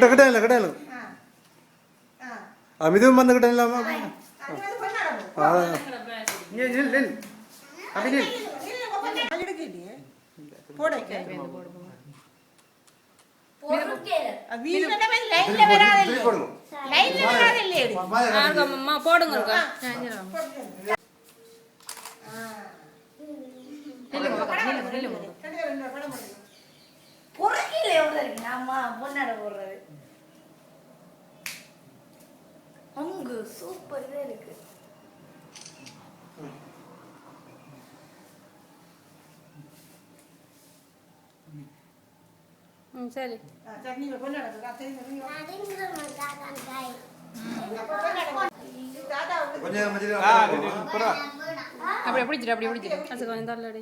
കിട്ടാനില്ല കിട്ടാനില്ല അമിതും വന്ന് കിട്ടാനില്ല போடுங்க பொறுக்கில எவ்வளவு இருக்கு ஆமா பொண்ணாட போடுறது அங்கு சூப்பர் இதா இருக்கு சரி சட்னில பொண்ணாட அப்படியே பிடிச்சிட்டு அப்படியே பிடிச்சிட்டு அது கொஞ்சம் தள்ளடி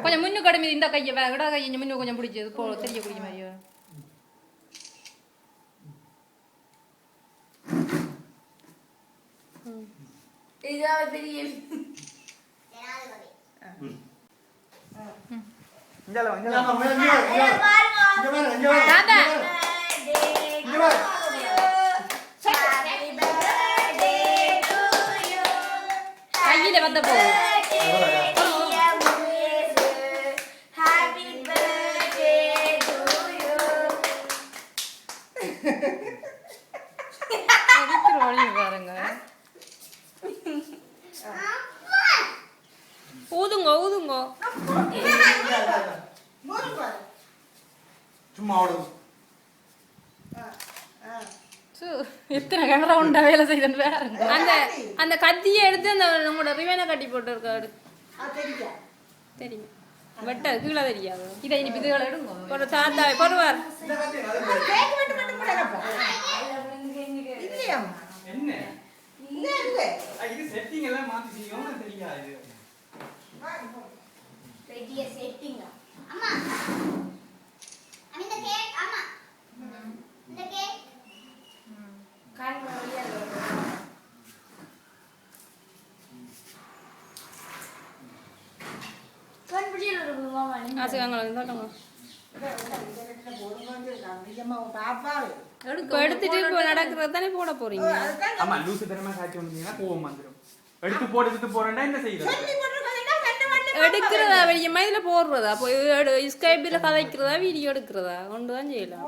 கொஞ்சம் முன்னு கடமை இந்த கையை விட கையை முன்னு கொஞ்சம் பிடிச்சது போ தெரிய பிடிக்க மாதிரியோ இதாவது பெரிய கையில வந்த போ ஊதுங்க ஊதுங்க சும்மா எத்தனை கேமரா உண்டா வேலை செய்து அந்த அந்த கத்தியை எடுத்து அந்த உங்களோட ரிவேனை கட்டி போட்டு இருக்காரு தெரியும் வெட்ட கீழே தெரியாது இதை இனி இதுகளை எடுங்க ஒரு தாத்தா பொறுவார் எடுத்துட்டு நடக்கிறது தானே போட போறீங்க ஆமா லூசு தரமா காட்சி வந்தீங்கன்னா கோவம் வந்துடும் எடுத்து போட்டுட்டு போறேன்டா என்ன செய்யறது எடுக்கிறதா வெளிய மயில போடுறதா போய் ஸ்கைப்ல கதைக்கிறதா வீடியோ எடுக்கிறதா ஒன்றுதான் செய்யலாம்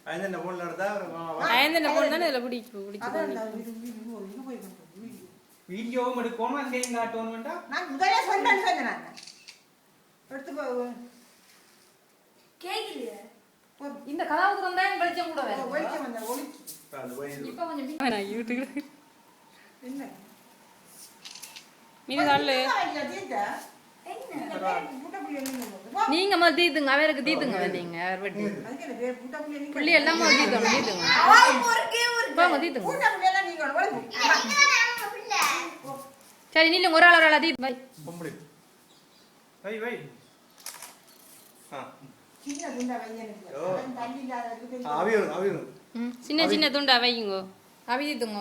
அயந்தன போன் நடந்தா அயந்தன போன் தானே இதுல பிடிச்சு வீடியோவும் எடுக்கணும் அங்கேயும் காட்டணும்டா நான் முதல்ல சொன்னேன் எடுத்து கேக்குறியா இந்த கதாபாத்திரம் தான் வெளிச்சம் கூட வேற வெளிச்சம் வந்த ஒளி இப்போ கொஞ்சம் நான் யூடியூப்ல என்ன மீதி கால்ல நீங்க மாதிரி தீத்துங்க அவருக்கு தீத்துங்க வந்தீங்க அவர் வெட்டி புள்ளி எல்லாம் தீத்துங்க தீத்துங்க போங்க தீத்துங்க சரி நீங்க ஒரு ஆள் தீத்து வை வை வை சின்ன சின்ன துண்டா வைங்க அவி தீத்துங்க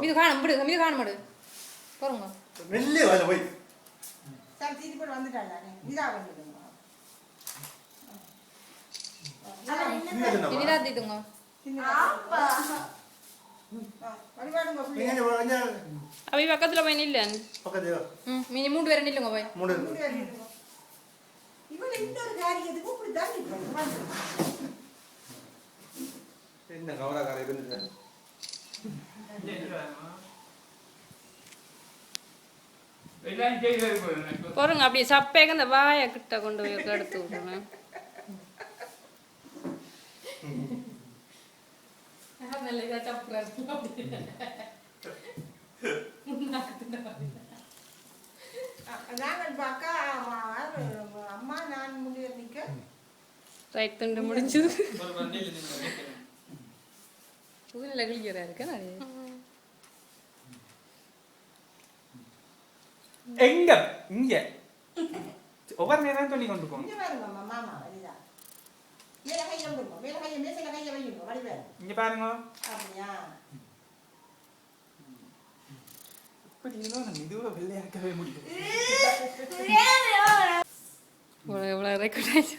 மீது காணும் விடுங்க மீது காணும் விடு போறோங்க மெல்லிய வாயில போய் சார் தீதி போட்டு வந்துட்டாங்க இதா வந்துடுங்க இனிதா தீத்துங்க ஆப்பா வடிவாடுங்க நீங்க அவி பக்கத்துல போய் நில்ல பக்கத்துல மீதி மூணு பேர் நில்லுங்க போய் மூணு இவங்க இன்னொரு காரியத்துக்கு இப்படி தான் என்ன கவராகார இருந்துச்சு போறங்க அப்படியே சப்பேங்க அந்த வாயை கிட்ட கொண்டு போய் எடுத்து விடுங்க அம்மா நான் முடிய நிக்க ரைட் துண்டு முடிஞ்சது புதுல கிளியரா இருக்கு நிறைய எங்க இங்க ஒவ்வொரு நேரம் சொல்லி கொண்டு போங்க இங்க பாருங்க இப்படியெல்லாம் நம்ம இதுவை வெள்ளையாக்கவே முடியும். எவ்வளோ ரெக்கார்ட் ஆயிடுச்சு.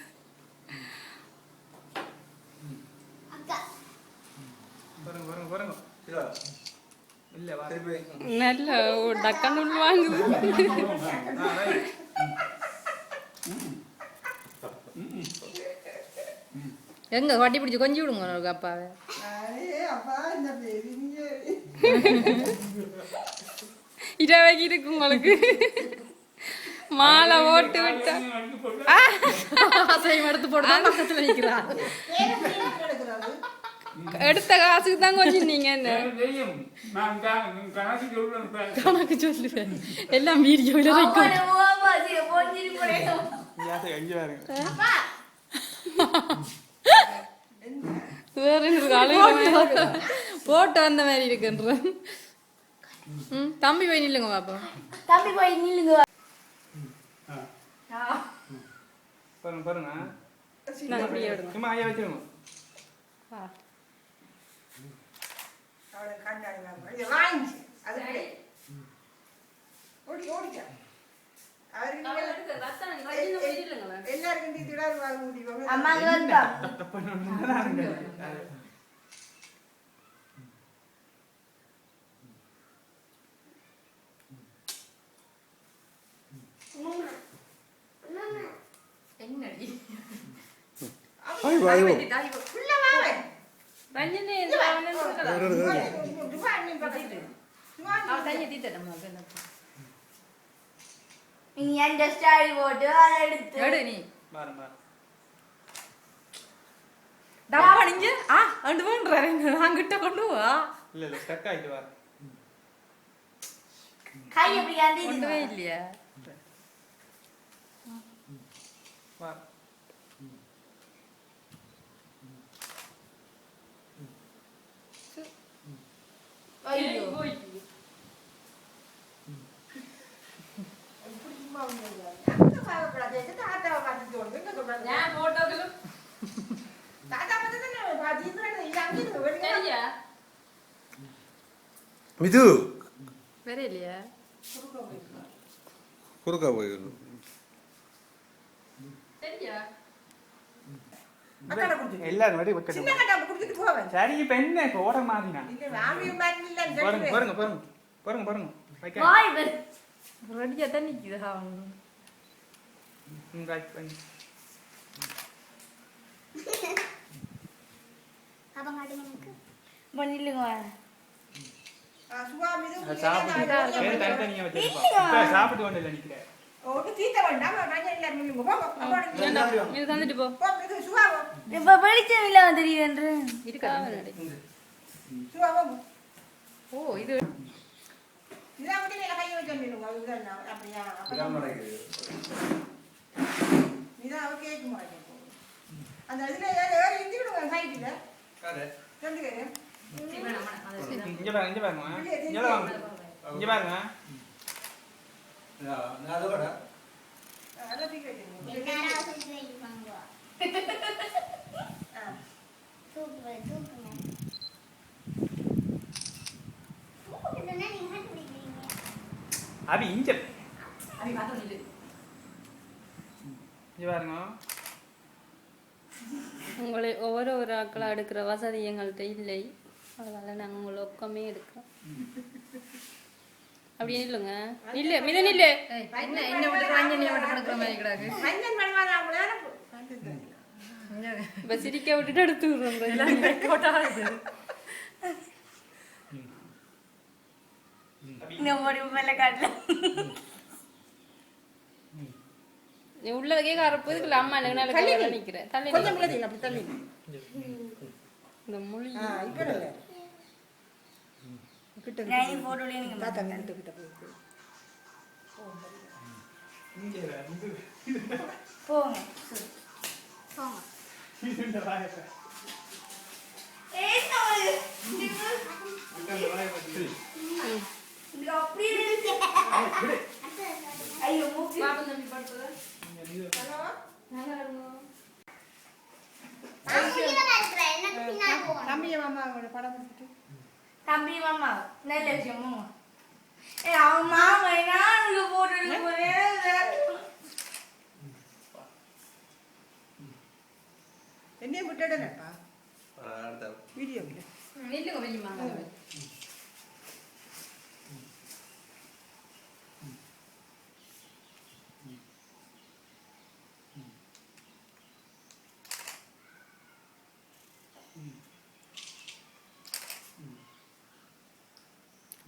பாருங்க பாருங்க பாருங்க. சிவா, இல்லை வா. திருப்பி வை. நல்ல டக்கான்னு உள்ள வாங்குது. எங்க வட்டி பிடிச்சி கொஞ்சி விடுங்க உனக்கு அப்பாவை. அப்பா இந்த பெரிய இரவைக்கு இருக்கு உங்களுக்கு. மாலை ஓட்டு விட்டா எடுத்து போட்டு பக்கத்துல நிக்கிறான். எடுக்கிறாரு. எடுத்த காசுக்கு தான் கொஞ்சம் நீங்க என்ன தெரியும். நான் கணக்கு சொல்றேன். கணக்கு சொல்லுவேன். எல்லாம் வீடியோல ரெக்கார்ட். அங்கே பாருங்க. வேற என்ன போட்டு வந்த மாதிரி இருக்குன்ற. தம்பி போய் நில்லுங்க பாப்பா. தம்பி போய் நில்லுங்க. பாருங்க பாருங்க. நான் அப்படியே விடுங்க. சும்மா ஐயா வச்சிருங்க. அவளை கண்ணாடி வாங்க. இது வாங்கிச்சு. அது ஓடி ஓடிச்சா. அவருக்கு எல்லாருக்கும் திடாரு வாங்க முடியும். அம்மா வந்தா. தப்பு பண்ணாங்க. என்னடி ஐயோ, ஐயோ. உள்ள வாவே. ரஞ்சனி அவனே சொல்றா. துபாய் பக்கத்துல. அவ தண்ணி தீத்தட்டமா என்ன. நீ அந்த ஸ்டைல் போட்டு அதை எடுத்து எடு நீ. பாருங்க பாருங்க. டப்பா நீங்க அண்டு பண்றாங்க. அங்கிட்ட கொண்டு வா. இல்ல இல்ல ஸ்டக் ஆயிட்டு வா. கை எப்படி அந்த கொண்டுவே இல்லையா. வா. ஐயோ நான் போட்டோக்கு சரியா மிது வேற இல்லையா. குறுக்கா போயிடணும். சரியா எல்லாரும் வடி வைக்கட்டும். சரி இப்ப என்ன இப்ப ஓட மாதிரினா பாருங்க பாருங்க பாருங்க பாருங்க பாருங்க வைக்க. வாய் வெ ரெடியா தான் நிக்குது அவன். ரைட் பண்ணி அப்ப காட்டுங்க எனக்கு பண்ணிடுங்க. சாப்பிட்டு தனித்தனியா வச்சிருப்பா. சாப்பிட்டு கொண்டு இல்லை நிக்கிறேன். இது தந்துட்டு போ. இப்ப வெளிச்சம் இல்ல தெரியும் என்று இருக்கா ஓ இது அந்த இதுல ஏறி இந்தி விடுங்க சைடுல ரெண்டு பேரும் இங்க பாருங்க இங்க பாருங்க இங்க வாங்க இங்க பாருங்க. நான் அதோட அதை தூக்கி வைக்கணும். அது இங்க இங்க பாருங்க. உங்களை ஒவ்வொரு ஆட்களாக எடுக்கிற வசதி எங்கள்கிட்ட இல்லை. அதனால நாங்கள் உங்களை ஒக்கமே எடுக்கிறோம். அப்படியே இல்லைங்க இல்லை மிதன் இல்லை என்ன என்ன விட்டு ரஞ்சனியை விட்டு கொடுக்குற மாதிரி கிடாது. மஞ்சள் மண்வாரா அவங்கள இப்போ சிரிக்க விட்டுட்டு எடுத்து விடுறோம். இந்த ஒரு மேல காட்டல நீ உள்ளதுக்கே கரப்புதுக்குள்ள அம்மா எனக்கு நிற்கிறேன் தள்ளி கொஞ்சம் மிளகு அப்படி தள்ளி. இந்த மொழி இப்போ இல்ல கிட்ட நான் போட்டோலயே நீங்க தாத்தா கிட்ட கிட்ட போய் போங்க போங்க. இந்த வாயப்ப ஏய் நோய் இந்த வாயப்ப இங்க அப்படியே இருக்கு. ஐயோ மூக்கு பாப்பா தம்பி படுத்துதா ஹலோ நல்லா இருக்கும். தம்பிய மாமா அவங்களோட படம் எடுத்துட்டு தம்பி மாமா நல்ல விஷயம் மாமா அவன் மாமா நான் போட்டு போறேன். என்னையும் விட்டுடனப்பா வீடியோ இல்லை நில்லுங்க வெளியம்மா.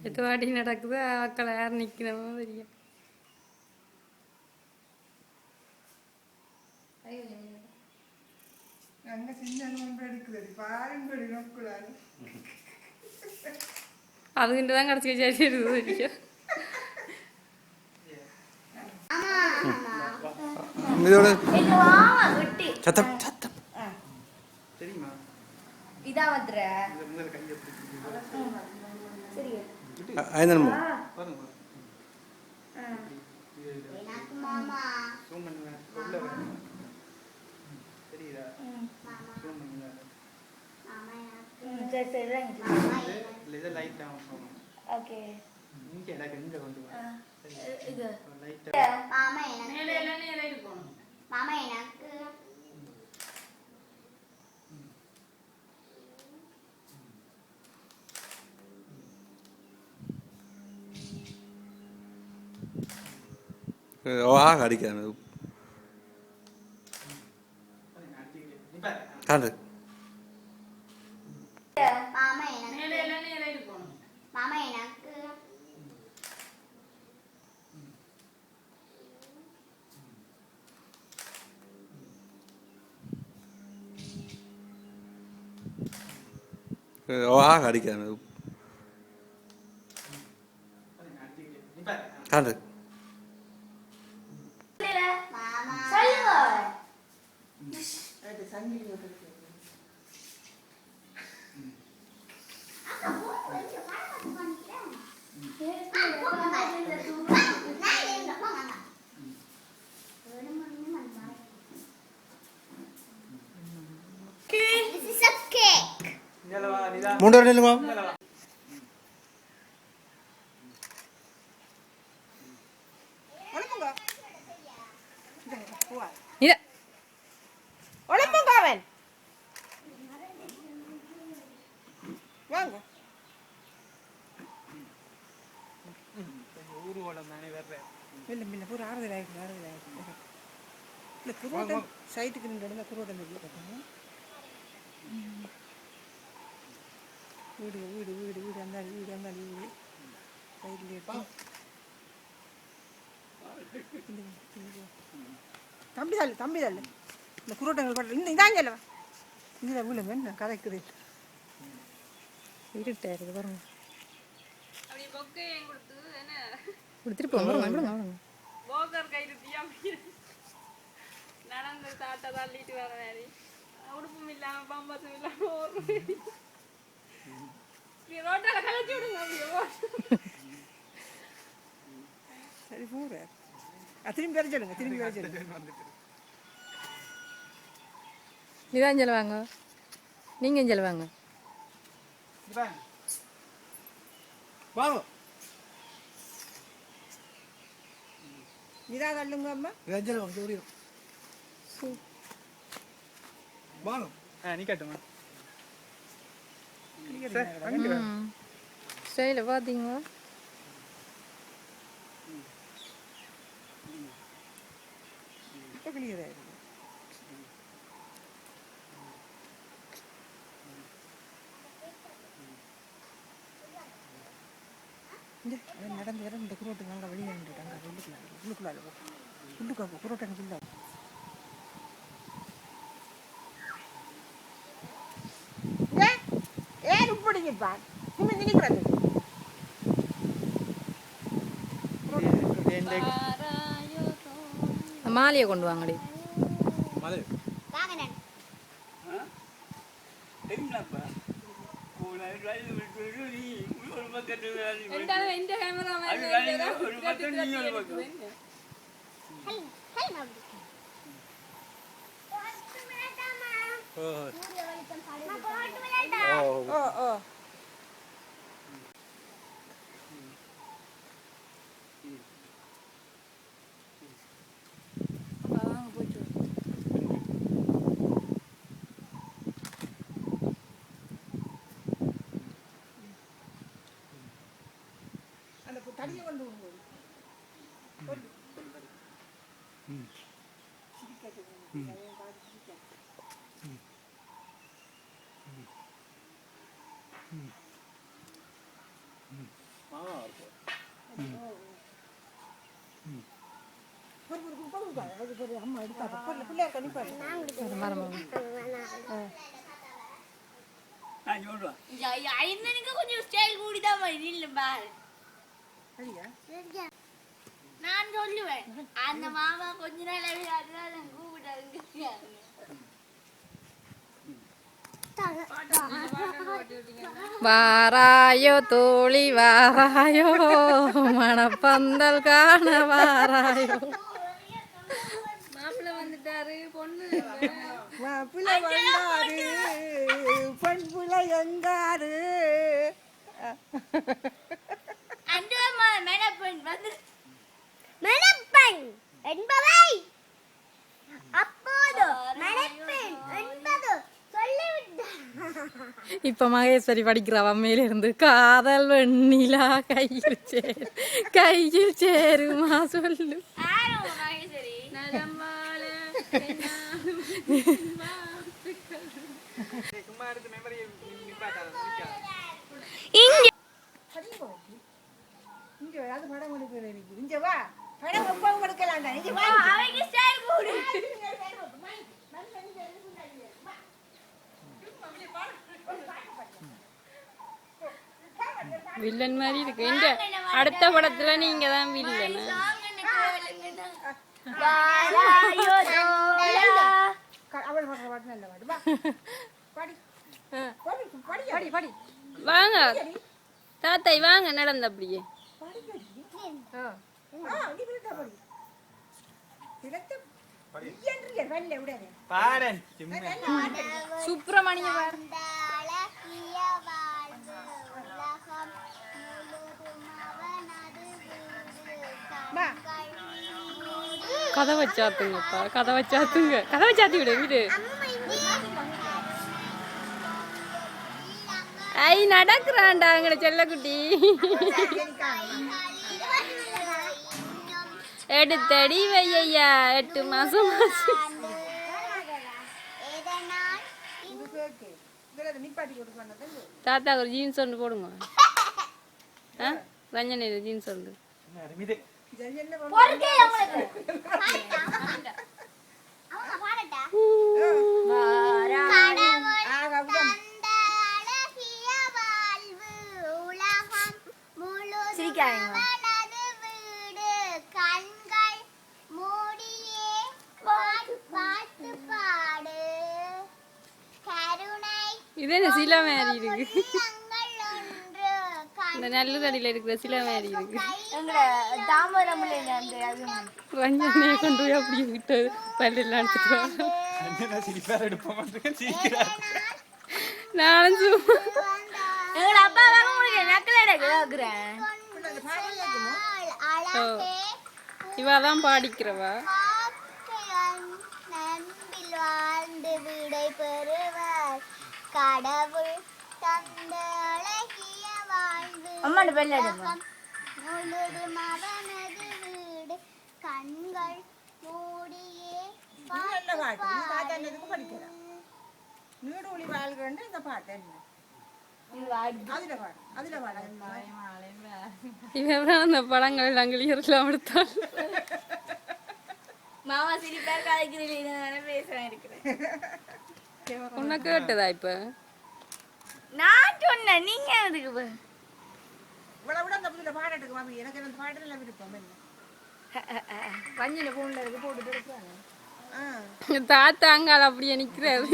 எது வாடி நடக்குது ஆக்களை யார் நிற்கிறமோ தெரியும். அங்கே சின்ன நோன்பு எடுக்குது பாருங்கடி நோக்கூடாது அதுகிட்ட தான் கடைசி வச்சு இருக்குது தெரியும். இதோட இது வாமா வெட்டி. சத்தம் சத்தம் தெரியுமா இதா வந்துற. இந்த முதல்ல கையை பிடிச்சி சரியா? ஐந்தனமோ பாருங்க எனக்கு மாமா. ஜூம் பண்ணுங்க உள்ள வரணும். தெரியுதா ஜூம் பண்ணுங்க. சரி சரி இல்லை இதை லைட்டாக சொல்லணும். ஓகே. இங்கே எனக்கு இங்கே கொண்டு வா. இது லைட்டாக மாமா எனக்கு மேலே எல்லாம் நேரம் இருக்கணும். மாமா எனக்கு அடிக்காது காண்டு மாமா எனக்கு மேலே எல்லாம் நேரம் இருக்கணும். மாமா எனக்கு அடிக்காது காண்டு மாமா சொல்லுங்க. அது சங்கிலி போட்டு மூன்று நிலுமா ஒழுங்குங்க போவா இல்லை ஒழுங்குங்க அவன் வாங்க ஊர்வலம் தானே வர்றேன். இல்லை முன்ன பூரா ஆறுதல் இல்லை குருவட்டம் சைட்டுக்கு நின்று குருவட்டம் வெளியே பார்த்தாங்க வீடு வீடு வீடு வீடு அந்த வீடு வீடு சைடில் தம்பி தள்ளு இந்த குருவட்டங்கள் பட்டு இந்த இதாங்க இல்லை இதில் விழுங்க நான் கதைக்குது இருட்டா இருக்குது பாருங்க. அப்படி பொக்கையும் கொடுத்து என்ன கொடுத்துட்டு போங்க. போக்கர் கைருத்தியா நடந்து தாட்டை தள்ளிட்டு வர மாதிரி உடுப்பும் இல்லாமல் பம்பஸும் இல்லாமல் ஒரு ரோட்டால கலைச்சி விடுங்க. சரி போகிற திரும்பி வர சொல்லுங்க திரும்பி வர சொல்லுங்க இதான் செலவாங்க நீங்கள் செலவாங்க வாங்க இதாக தள்ளுங்க அம்மா வெஜ்ஜல் வாங்க சூரியம் வாங்க நீ கட்டுமா ஸ்டைலில் பார்த்தீங்களா? இப்போ கிளியர் ஆகிடுது நடந்து வர இந்த குரோட்டு நாங்கள் வெளியே வந்துட்டாங்க உள்ளுக்குள்ளால உள்ளுக்கா குரோட்டங்க இல்லை ஏன் உப்பிடுங்கப்பா நீங்கள் நினைக்கிறது மாலையை கொண்டு வாங்கடி. அது சரி அம்மா எடுத்தாங்க பிள்ளையார் கணிப்பாரு கொஞ்சம் ஸ்டைல் கூடிதான் இல்ல பாரு நான் சொல்லுவேன் அந்த மாமா கொஞ்ச நாள் அதுதான் கூப்பிட்டாருங்க வாராயோ தோழி வாராயோ மணப்பந்தல் காண வாராயோ மாப்பிள்ளை வந்துட்டாரு பொண்ணு மாப்பிள்ளை வந்தாரு பெண் பிள்ளை எங்காரு அந்த மணப்பெண் வந்து மணப்பெண் என்பவை அப்போது மணப்பெண் என்பது இப்ப மகேஸ்வரி படிக்கிறவ மேல இருந்து காதல் வெண்ணிலா கையில் சேருமா சொல்லு சும்மா எடுத்து மெமரியை நிப்பாட்டாத இங்க அது படம் கொடுக்குற இங்க வா படம் எப்பவும் கொடுக்கலாம் இங்க வா அவைக்கு ஸ்டைல் கூடு வில்லன் மாதிரி இருக்கு இந்த அடுத்த படத்துல நீங்க தான் வில்லன் அவள் பாடுற பாட்டு நல்ல பாட்டு வா பாடி பாடி பாடி பாடி வாங்க தாத்தாய் வாங்க நடந்த அப்படியே பாடன் சுப்பிரமணிய கதவை சாத்துங்கப்பா கதவை சாத்துங்க கதவை சாத்தி விடு வீடு ஐ நடக்குறான்டா எங்கட செல்லக்குட்டி எடுத்தடி வையா 8 மாசம் ஆச்சு தாத்தா ஒரு ஜீன்ஸ் ஒன்று போடுங்க ரஞ்சனி ஜீன்ஸ் ஒன்று இதே சில மாதிரி இருக்கு இந்த நல்லூரடியில இருக்கிற சில மாதிரி இருக்கு ரஞ்சனையை கொண்டு போய் அப்படியே விட்டு பல்லெல்லாம் எடுத்துட்டு நானும் இவாதான் பாடிக்கிறவா கடவுள் தந்த அழகிய வாழ்வு முழுதும் அவனது வீடு கண்கள் மூடியே நீடூழி வாழ்கின்ற இந்த பாட்டு என்ன அதுல பாடு அதுல பாடு இவன் அந்த படங்கள் நாங்கள் இருக்கலாம் எடுத்தால் மாமா சிரிப்பார் கலைக்கிறீங்க பேசுறேன் இருக்கிறேன் உன்னை கேட்டதா இப்ப நான் சொன்னேன் நீங்க எதுக்கு இவ்வளவு விட அந்த புதுல பாடட்டுக்கு மாமி எனக்கு அந்த பாட்டுல விருப்பம் என்ன கஞ்சில போன்ல இருக்கு போட்டுட்டு இருக்காங்க தாத்தா அங்கால அப்படியே நிக்கிறாரு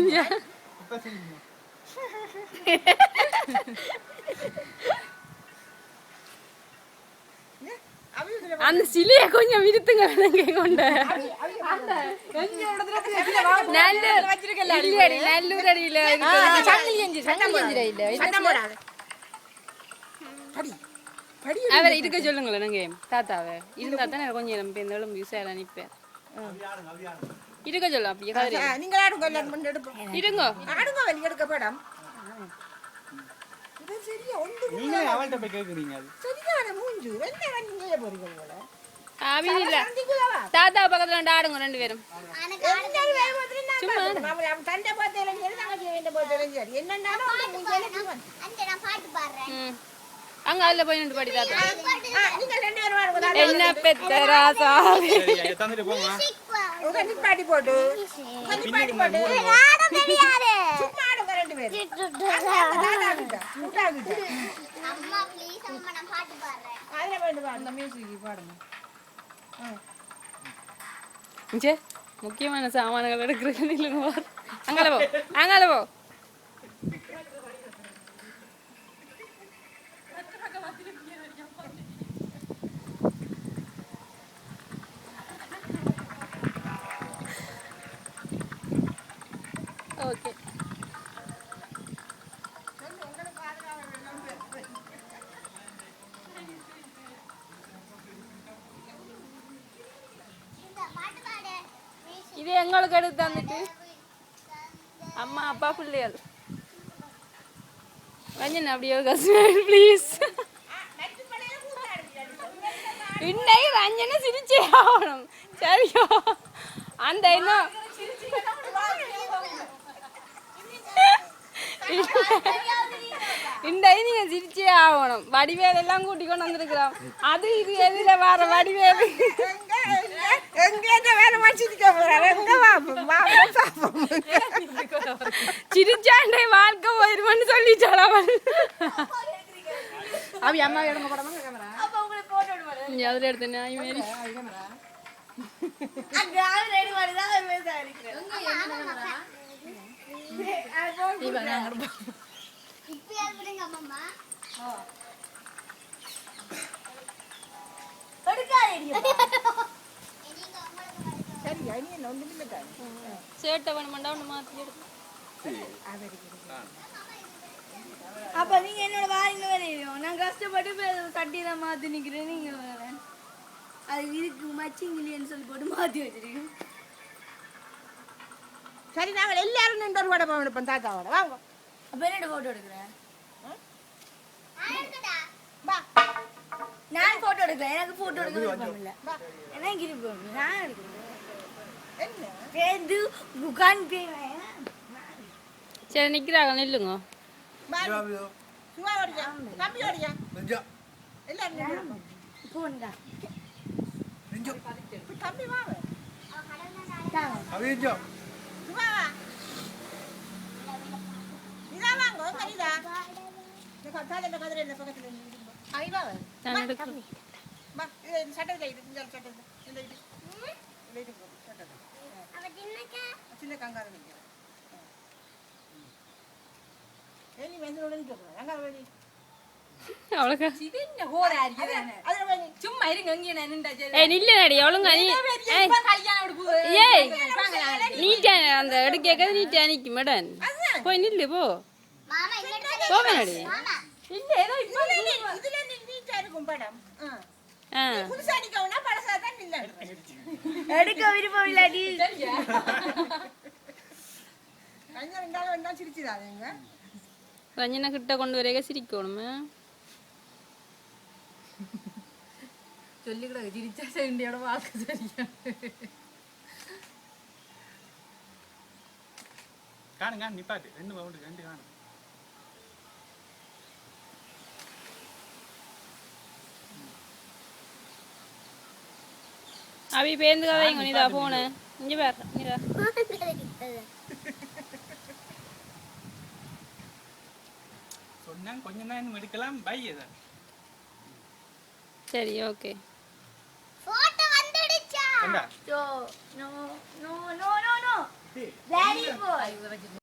அந்த சிலைய கொஞ்சம் விருத்துங்க கொண்ட நல்லூர் அடியில அவரை இருக்க சொல்லுங்களேன் நாங்க தாத்தாவை இருந்தா தான் கொஞ்சம் நம்ம இந்த எலும்பு யூஸா நிப்பேன் இருக்க சொல்ல அப்படியே கதிரை நீங்க ஆடுங்க இருங்க ஆடுங்க வெளிய எடுக்க படம் இது சரியா ஒன்று நீங்க அவள்கிட்ட போய் கேக்குறீங்க அது சரியான மூஞ்சு என்ன நீங்க போறீங்க போல ஆவி இல்ல தாத்தா பக்கத்துல ரெண்டு ஆடுங்க ரெண்டு பேரும் தண்டை பார்த்தேன் என்னன்னாலும் பாட்டு பாடுறேன் அங்க அதுல போய் நின்று பாடி தாத்தா நீங்க 2 பேரும் என்ன பெத்த ராசா தந்துட்டு போங்க உங்க நிப்பாட்டி போட்டு உங்க நிப்பாட்டி போட்டு யாரும் தெரியாது சும்மா ஆடுங்க 2 பேரும் கூட்டாகிட்ட அம்மா ப்ளீஸ் அம்மா நான் பாட்டு பாடுறேன் அதுல போயிட்டு பாடு அந்த மியூசிக் பாடுங்க இங்கே முக்கியமான சாமான்கள் எடுக்கிறதுக்கு இல்லைங்க அங்கால போ ஓகே இது எங்களுக்கு எடுத்து தந்துட்டு அம்மா அப்பா பிள்ளைகள் வஞ்சன் அப்படியே கஷ்டம் ப்ளீஸ் இன்னைக்கு ரஞ்சனை சிரிச்சே ஆகணும் சரியோ அந்த இன்னும் இந்த நீங்க சிரிச்சே ஆகணும் வடிவேல் எல்லாம் கூட்டி கொண்டு வந்திருக்கிறோம் அது இது எதிர வர வடிவேல் எங்க வேற வச்சிருக்க போறாரு எங்க பாப்போம் சிரிச்சாண்டே வாழ்க்கை போயிருமான்னு சொல்லிட்டாள் அவன் அவ அம்மா எடுங்க போடாம கேமரா அப்ப உங்களுக்கு போட்டோ எடுப்பாரு நீ அதுல எடுத்த நாய் மாரி அங்க ஆள் ரெடி பண்ணி தான் பேச இருக்கிறேன் இப்ப யார் பண்ணுங்க அம்மா சரி நீ என்ன ஒண்ணு இல்ல சேட்டை வேணுமாண்டா ஒன்று மாற்றி எடுத்து அப்ப நீங்க என்னோட வாயில வரையும் நான் கஷ்டப்பட்டு கட்டி தான் மாத்தி நிக்கிறேன் நீங்க வேற அது இருக்கு மச்சிங்கிலின்னு சொல்லி போட்டு மாத்தி வச்சிருக்கேன் சரி நாங்கள் எல்லாரும் நின்று ஒரு வடை எடுப்போம் தாத்தாவோட வாங்க அப்ப என்னோட போட்டோ எடுக்கிறேன் நான் போட்டோ எடுக்கிறேன் எனக்கு போட்டோ எடுக்க விருப்பம் இல்ல எனக்கு விருப்பம் நான் எடுக்கிறேன் பேந்து புகான் பேவேன் சரி நிற்கிறாங்க நில்லுங்க சும்மா ஓடியா தம்பி ஓடியா எல்லாரும் போண்டா தம்பி வாங்க சும்மா வா இதா வாங்க கரிதா இந்த கதிரை இந்த பக்கத்துல ஐவா நான் எடுக்கிறேன் வா இது சட்டை இது இந்த சட்டை இந்த இது இது சட்டை சின்ன கங்காரு நிக்கிறேன் ஏனி வெந்தரோட நிக்கிறேன் அங்க வேணி அவளுக்கு இதுன்னு ஹோரா இருக்குது அதுல வேணி சும்மா இருங்க இங்கே நான் நின்றா ஏய் நில்ல நடி ஒழுங்கா நீ ஏய் நீட்டா அந்த எடுக்க நீட்டா நிக்கு மேடம் போய் நில்லு போ மாமா இல்ல போவே நடி மாமா இல்ல ஏதோ இப்போ இதுல நீட்டா இருக்கும் படம் ஆ புதுசா நிக்கவுனா பழசா தான் நில்ல எடுக்க விருப்பம் இல்லாடி கஞ்சா ரெண்டாலும் வேண்டாம் சிரிச்சிடாதீங்க ரஞ்சனை கிட்ட கொண்டு வரைக்க சிரிக்கணுமே சொல்லிக்கூட சிரிச்சா செண்டியோட வாக்கு சரியா காணுங்க நிப்பாட்டு 2 பவுண்டு 2 காணும் அவி பேருந்து கதைங்க நீதா போன இங்க பாரு நீதா சொன்னா கொஞ்சம் தான் எடுக்கலாம் பை எதா சரி ஓகே போட்டோ வந்துடுச்சா கண்டா no no no no no very good